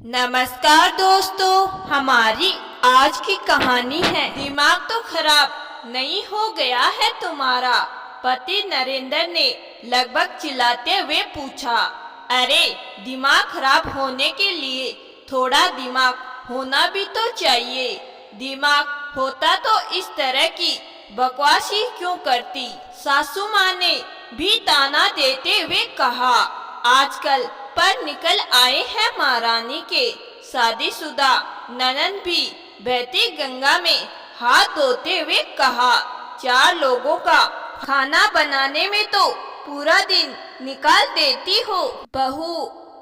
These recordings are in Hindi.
नमस्कार दोस्तों, हमारी आज की कहानी है दिमाग तो खराब नहीं हो गया है तुम्हारा। पति नरेंद्र ने लगभग चिल्लाते हुए पूछा। अरे, दिमाग खराब होने के लिए थोड़ा दिमाग होना भी तो चाहिए। दिमाग होता तो इस तरह की बकवास ही क्यों करती। सासू माँ ने भी ताना देते हुए कहा। आजकल पर निकल आए हैं महारानी के शादीशुदा ननंद भी बहती गंगा में हाथ धोते हुए कहा। 4 लोगों का खाना बनाने में तो पूरा दिन निकाल देती हो बहू,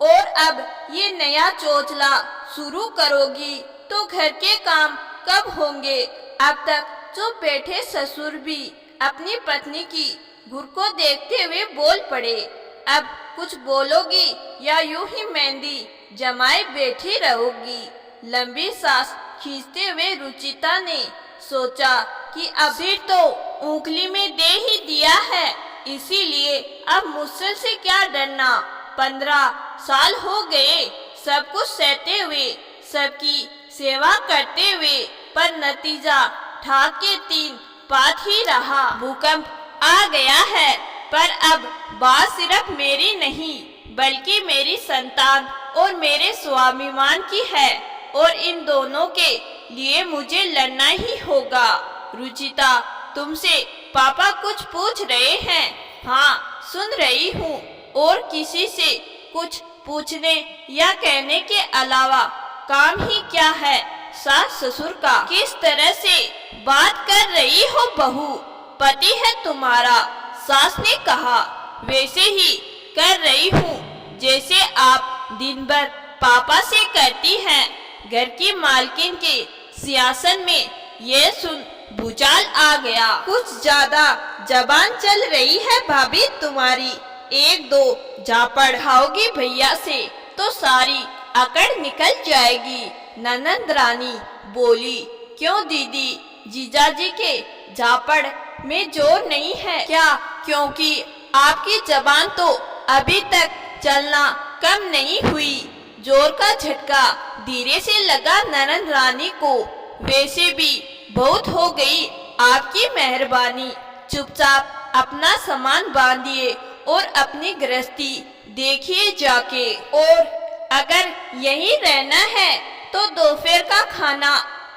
और अब ये नया चोचला शुरू करोगी तो घर के काम कब होंगे। अब तक चुप बैठे ससुर भी अपनी पत्नी की घुर को देखते हुए बोल पड़े। अब कुछ बोलोगी या यूं ही मेहंदी जमाए बैठी रहोगी। लंबी सांस खींचते हुए रुचिता ने सोचा कि अभी तो उंगली में दे ही दिया है, इसीलिए अब मुझसे से क्या डरना। 15 साल हो गए सब कुछ सहते हुए, सबकी सेवा करते हुए, पर नतीजा ठाक के 3 पात ही रहा। भूकंप आ गया है, पर अब बात सिर्फ मेरी नहीं बल्कि मेरी संतान और मेरे स्वाभिमान की है, और इन दोनों के लिए मुझे लड़ना ही होगा। रुचिता, तुमसे पापा कुछ पूछ रहे हैं? हाँ, सुन रही हूँ। और किसी से कुछ पूछने या कहने के अलावा काम ही क्या है सास ससुर का? किस तरह से बात कर रही हो बहू? पति है तुम्हारा, सास ने कहा। वैसे ही कर रही हूँ जैसे आप दिन भर पापा से करती हैं। घर की मालकिन के सियासन में ये सुन भूचाल आ गया। कुछ ज्यादा जबान चल रही है भाभी तुम्हारी। 1-2 झापड़ खाओगी भैया से तो सारी अकड़ निकल जाएगी। ननंद रानी बोली। क्यों दीदी, जीजाजी के झापड़ में जोर नहीं है क्या? क्योंकि आपकी जबान तो अभी तक चलना कम नहीं हुई। जोर का झटका धीरे से लगा ननंद रानी को। वैसे भी बहुत हो गई आपकी मेहरबानी। चुपचाप अपना सामान बांधिए और अपनी गृहस्थी देखिए जाके। और अगर यहीं रहना है तो दोपहर का खाना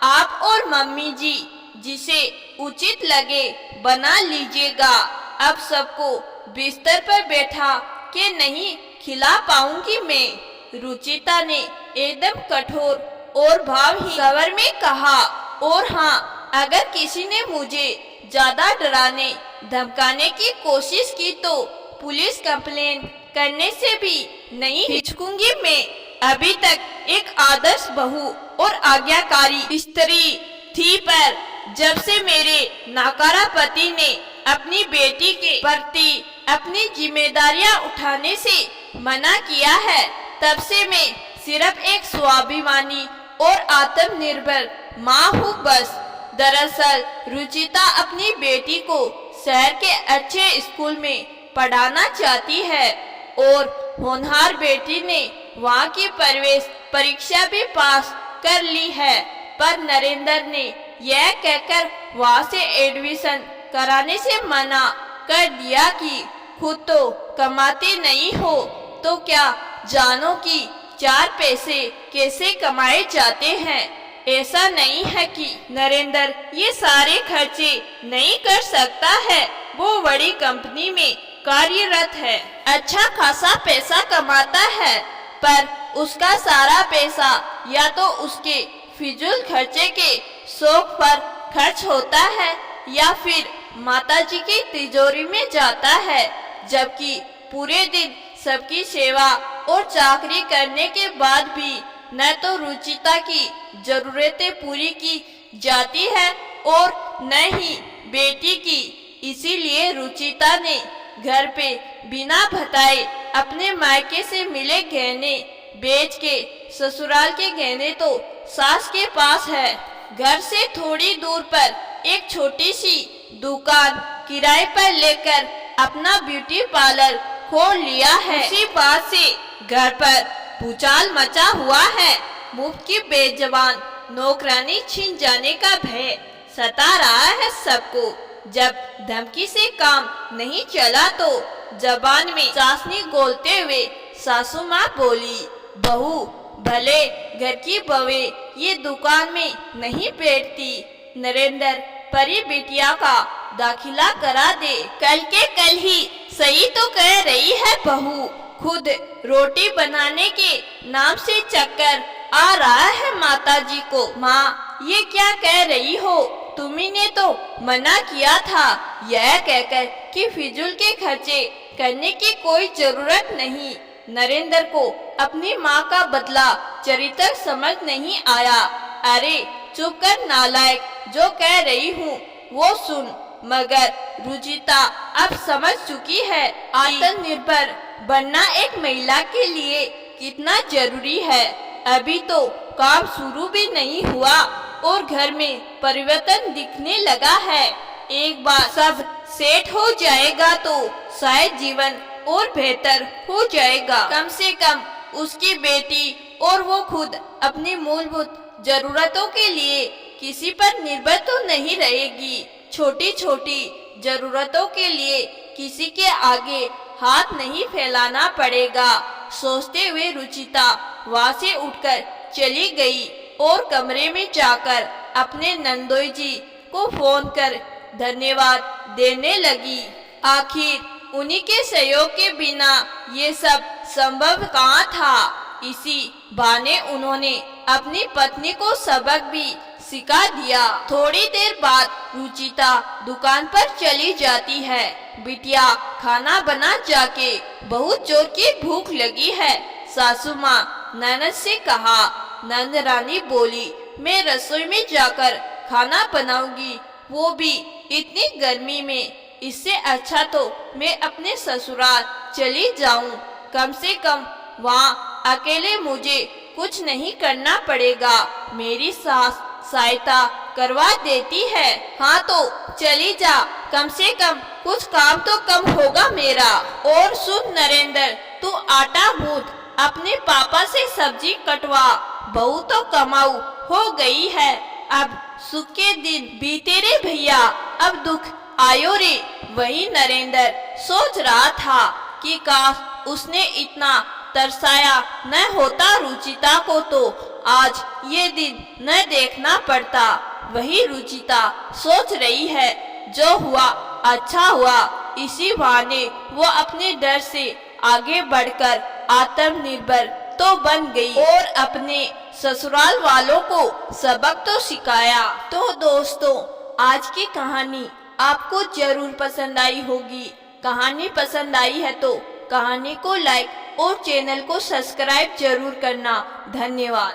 आप और मम्मी जी जिसे उचित लगे बना लीजिएगा। अब सबको बिस्तर पर बैठा के नहीं खिला पाऊंगी मैं। रुचिता ने एकदम कठोर और भावहीन स्वर में कहा। और हाँ, अगर किसी ने मुझे ज्यादा डराने धमकाने की कोशिश की तो पुलिस कंप्लेन करने से भी नहीं हिचकूंगी मैं। अभी तक एक आदर्श बहू और आज्ञाकारी स्त्री थी, पर जब से मेरे नाकारा पति ने अपनी बेटी के प्रति अपनी जिम्मेदारियां उठाने से मना किया है, तब से मैं सिर्फ एक स्वाभिमानी और आत्मनिर्भर माँ हूँ बस। दरअसल रुचिता अपनी बेटी को शहर के अच्छे स्कूल में पढ़ाना चाहती है, और होनहार बेटी ने वहाँ की प्रवेश परीक्षा भी पास कर ली है। पर नरेंद्र ने यह कहकर वहाँ से एडमिशन कराने से मना कर दिया कि खुद तो कमाते नहीं हो तो क्या जानो कि 4 पैसे कैसे कमाए जाते हैं। ऐसा नहीं है कि नरेंद्र ये सारे खर्चे नहीं कर सकता है। वो बड़ी कंपनी में कार्यरत है, अच्छा खासा पैसा कमाता है, पर उसका सारा पैसा या तो उसके फिजूल खर्चे के शौक पर खर्च होता है या फिर माताजी की तिजोरी में जाता है। जबकि पूरे दिन सबकी सेवा और चाकरी करने के बाद भी न तो रुचिता की जरूरतें पूरी की जाती है और न ही बेटी की। इसीलिए रुचिता ने घर पे बिना बताए अपने मायके से मिले गहने बेच के ससुराल के गहने तो सास के पास है। घर से थोड़ी दूर पर एक छोटी सी दुकान किराए पर लेकर अपना ब्यूटी पार्लर खोल लिया है। इसी बात से घर पर भूचाल मचा हुआ है। मुफ्त की बेजबान नौकरानी छीन जाने का भय सता रहा है सबको। जब धमकी से काम नहीं चला तो जबान में चाशनी घोलते हुए सासू माँ बोली, बहू भले घर की बवे ये दुकान में नहीं बैठती, नरेंद्र परी बिटिया का दाखिला करा दे। कल के कल ही सही तो कह रही है बहू, खुद रोटी बनाने के नाम से चक्कर आ रहा है माताजी को। माँ ये क्या कह रही हो, तुम्ही ने तो मना किया था यह कहकर कि फिजूल के खर्चे करने की कोई जरूरत नहीं। नरेंद्र को अपनी माँ का बदला चरित्र समझ नहीं आया। अरे चुप कर नालायक, जो कह रही हूँ वो सुन। मगर रुचिता अब समझ चुकी है आत्मनिर्भर बनना एक महिला के लिए कितना जरूरी है। अभी तो काम शुरू भी नहीं हुआ और घर में परिवर्तन दिखने लगा है। एक बार सब सेट हो जाएगा तो शायद जीवन और बेहतर हो जाएगा। कम से कम उसकी बेटी और वो खुद अपनी मूलभूत जरूरतों के लिए किसी पर निर्भर तो नहीं रहेगी। छोटी छोटी जरूरतों के लिए किसी के आगे हाथ नहीं फैलाना पड़ेगा। सोचते हुए रुचिता वहाँ से उठकर चली गई और कमरे में जाकर अपने नंदोई जी को फोन कर धन्यवाद देने लगी। आखिर उन्हीं के सहयोग के बिना ये सब संभव कहाँ था। इसी बहाने उन्होंने अपनी पत्नी को सबक भी सिखा दिया। थोड़ी देर बाद रुचिता दुकान पर चली जाती है। बिटिया खाना बना जाके, बहुत जोर की भूख लगी है। सासू माँ ननद से कहा। नंद रानी बोली, मैं रसोई में जाकर खाना बनाऊंगी, वो भी इतनी गर्मी में। इससे अच्छा तो मैं अपने ससुराल चली जाऊं, कम से कम वहाँ अकेले मुझे कुछ नहीं करना पड़ेगा। मेरी सास सहायता करवा देती है। हाँ तो चली जा, कम से कम कुछ काम तो कम होगा मेरा। और सुन नरेंद्र, तू आटा गूंथ, अपने पापा से सब्जी कटवा, बहू तो कमाऊ हो गई है। अब सुख के दिन बीते रे भैया, अब दुख आयो रे। वही नरेंद्र सोच रहा था कि काश उसने इतना तरसाया न होता रुचिता को, तो आज ये दिन न देखना पड़ता। वही रुचिता सोच रही है, जो हुआ अच्छा हुआ। इसी बहाने वो अपने डर से आगे बढ़कर आत्मनिर्भर तो बन गई और अपने ससुराल वालों को सबक तो सिखाया। तो दोस्तों, आज की कहानी आपको जरूर पसंद आई होगी। कहानी पसंद आई है तो कहानी को लाइक और चैनल को सब्सक्राइब जरूर करना। धन्यवाद।